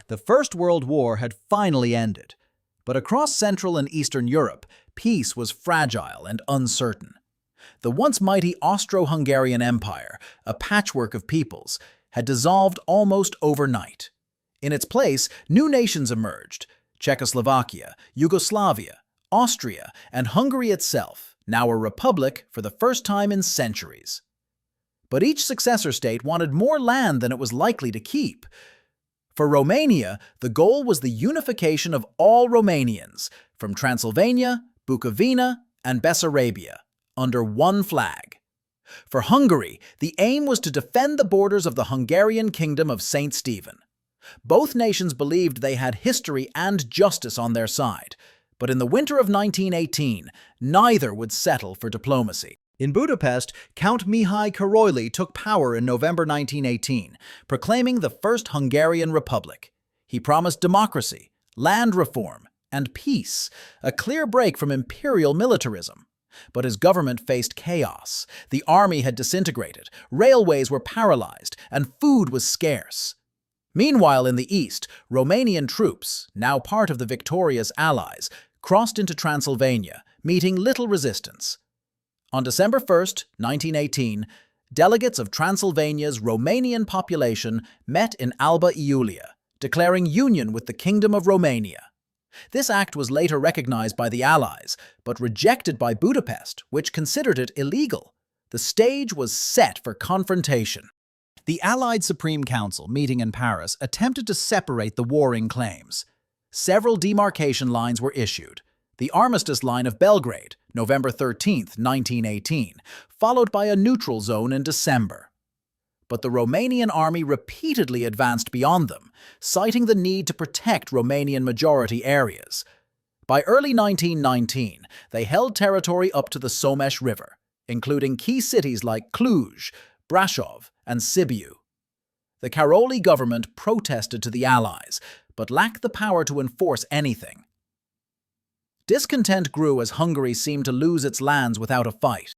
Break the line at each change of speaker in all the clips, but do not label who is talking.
The First World War had finally ended, but across Central and Eastern Europe, peace was fragile and uncertain. The once mighty Austro-Hungarian Empire, a patchwork of peoples, had dissolved almost overnight. In its place, new nations emerged: Czechoslovakia, Yugoslavia, Austria, and Hungary itself, now a republic for the first time in centuries. But each successor state wanted more land than it was likely to keep. For Romania, the goal was the unification of all Romanians, from Transylvania, Bukovina, and Bessarabia, under one flag. For Hungary, the aim was to defend the borders of the Hungarian Kingdom of St. Stephen. Both nations believed they had history and justice on their side, but in the winter of 1918, neither would settle for diplomacy. In Budapest, Count Mihai Károlyi took power in November 1918, proclaiming the First Hungarian Republic. He promised democracy, land reform, and peace, a clear break from imperial militarism. But his government faced chaos. The army had disintegrated, railways were paralyzed, and food was scarce. Meanwhile, in the east, Romanian troops, now part of the victorious Allies, crossed into Transylvania, meeting little resistance. On December 1, 1918, delegates of Transylvania's Romanian population met in Alba Iulia, declaring union with the Kingdom of Romania. This act was later recognized by the Allies, but rejected by Budapest, which considered it illegal. The stage was set for confrontation. The Allied Supreme Council, meeting in Paris, attempted to separate the warring claims. Several demarcation lines were issued. The Armistice Line of Belgrade, November 13, 1918, followed by a neutral zone in December. But the Romanian army repeatedly advanced beyond them, citing the need to protect Romanian majority areas. By early 1919, they held territory up to the Somes River, including key cities like Cluj, Brașov, and Sibiu. The Károlyi government protested to the Allies, but lacked the power to enforce anything. Discontent grew as Hungary seemed to lose its lands without a fight.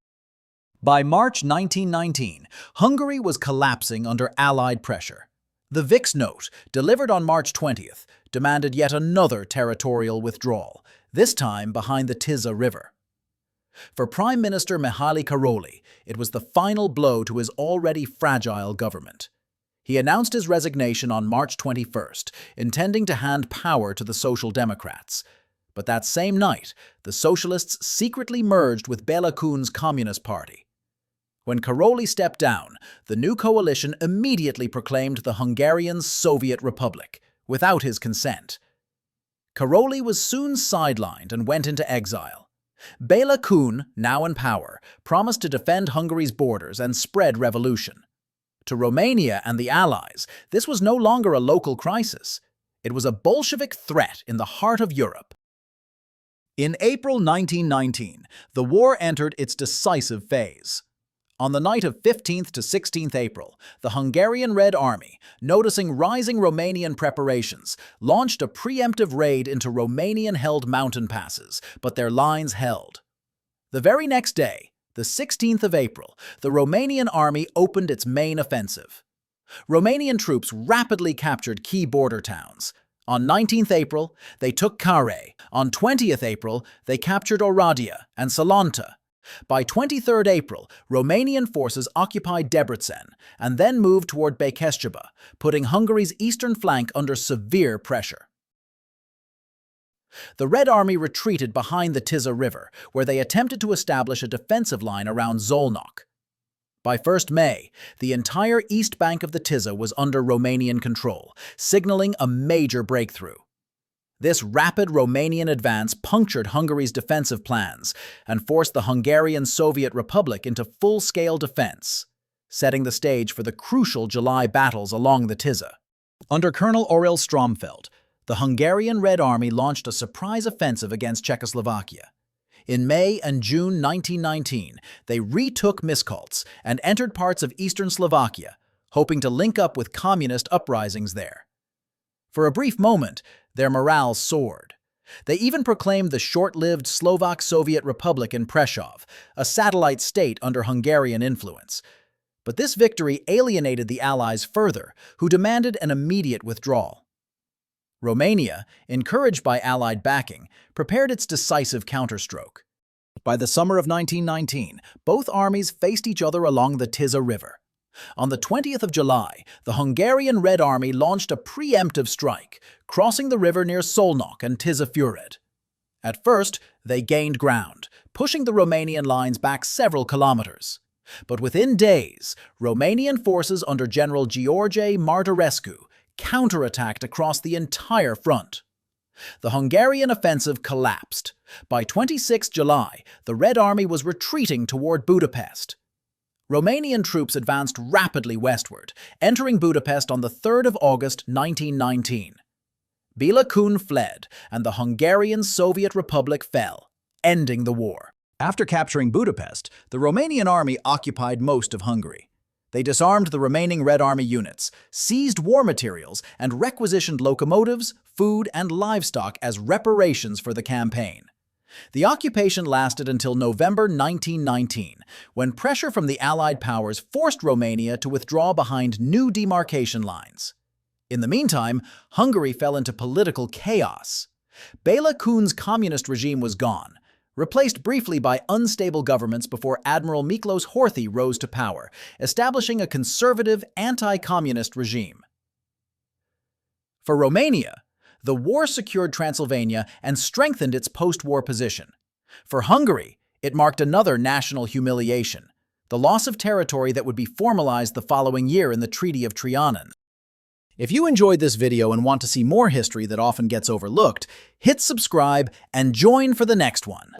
By March 1919, Hungary was collapsing under Allied pressure. The Vix Note, delivered on March 20th, demanded yet another territorial withdrawal, this time behind the Tisza River. For Prime Minister Mihail Károlyi, it was the final blow to his already fragile government. He announced his resignation on March 21st, intending to hand power to the Social Democrats. But that same night, the Socialists secretly merged with Béla Kun's Communist Party. When Károlyi stepped down, the new coalition immediately proclaimed the Hungarian Soviet Republic, without his consent. Károlyi was soon sidelined and went into exile. Béla Kun, now in power, promised to defend Hungary's borders and spread revolution. To Romania and the Allies, this was no longer a local crisis. It was a Bolshevik threat in the heart of Europe. In April 1919, the war entered its decisive phase. On the night of 15th to 16th April, the Hungarian Red Army, noticing rising Romanian preparations, launched a preemptive raid into Romanian-held mountain passes, but their lines held. The very next day, the 16th of April, the Romanian army opened its main offensive. Romanian troops rapidly captured key border towns. On 19th April, they took Care. On 20th April, they captured Oradea and Salonta. By 23rd April, Romanian forces occupied Debrecen and then moved toward Békéscsaba, putting Hungary's eastern flank under severe pressure. The Red Army retreated behind the Tisza River, where they attempted to establish a defensive line around Szolnok. By 1st May, the entire east bank of the Tisza was under Romanian control, signaling a major breakthrough. This rapid Romanian advance punctured Hungary's defensive plans and forced the Hungarian Soviet Republic into full-scale defense, setting the stage for the crucial July battles along the Tisza. Under Colonel Aurel Stromfeld, the Hungarian Red Army launched a surprise offensive against Czechoslovakia. In May and June 1919, they retook Miskolc and entered parts of eastern Slovakia, hoping to link up with communist uprisings there. For a brief moment, their morale soared. They even proclaimed the short-lived Slovak Soviet Republic in Prešov, a satellite state under Hungarian influence. But this victory alienated the Allies further, who demanded an immediate withdrawal. Romania, encouraged by Allied backing, prepared its decisive counterstroke. By the summer of 1919, both armies faced each other along the Tisza River. On the 20th of July, the Hungarian Red Army launched a preemptive strike, crossing the river near Szolnok and Tisza. At first, they gained ground, pushing the Romanian lines back several kilometers. But within days, Romanian forces under General George Martirescu counterattacked across the entire front. The Hungarian offensive collapsed. By 26 July, the Red Army was retreating toward Budapest. Romanian troops advanced rapidly westward, entering Budapest on the 3rd of August 1919. Béla Kun fled, and the Hungarian Soviet Republic fell, ending the war. After capturing Budapest, the Romanian army occupied most of Hungary. They disarmed the remaining Red Army units, seized war materials, and requisitioned locomotives, food, and livestock as reparations for the campaign. The occupation lasted until November 1919, when pressure from the Allied powers forced Romania to withdraw behind new demarcation lines. In the meantime, Hungary fell into political chaos. Béla Kun's communist regime was gone, replaced briefly by unstable governments before Admiral Miklos Horthy rose to power, establishing a conservative, anti-communist regime. For Romania, the war secured Transylvania and strengthened its post-war position. For Hungary, it marked another national humiliation, the loss of territory that would be formalized the following year in the Treaty of Trianon. If you enjoyed this video and want to see more history that often gets overlooked, hit subscribe and join for the next one.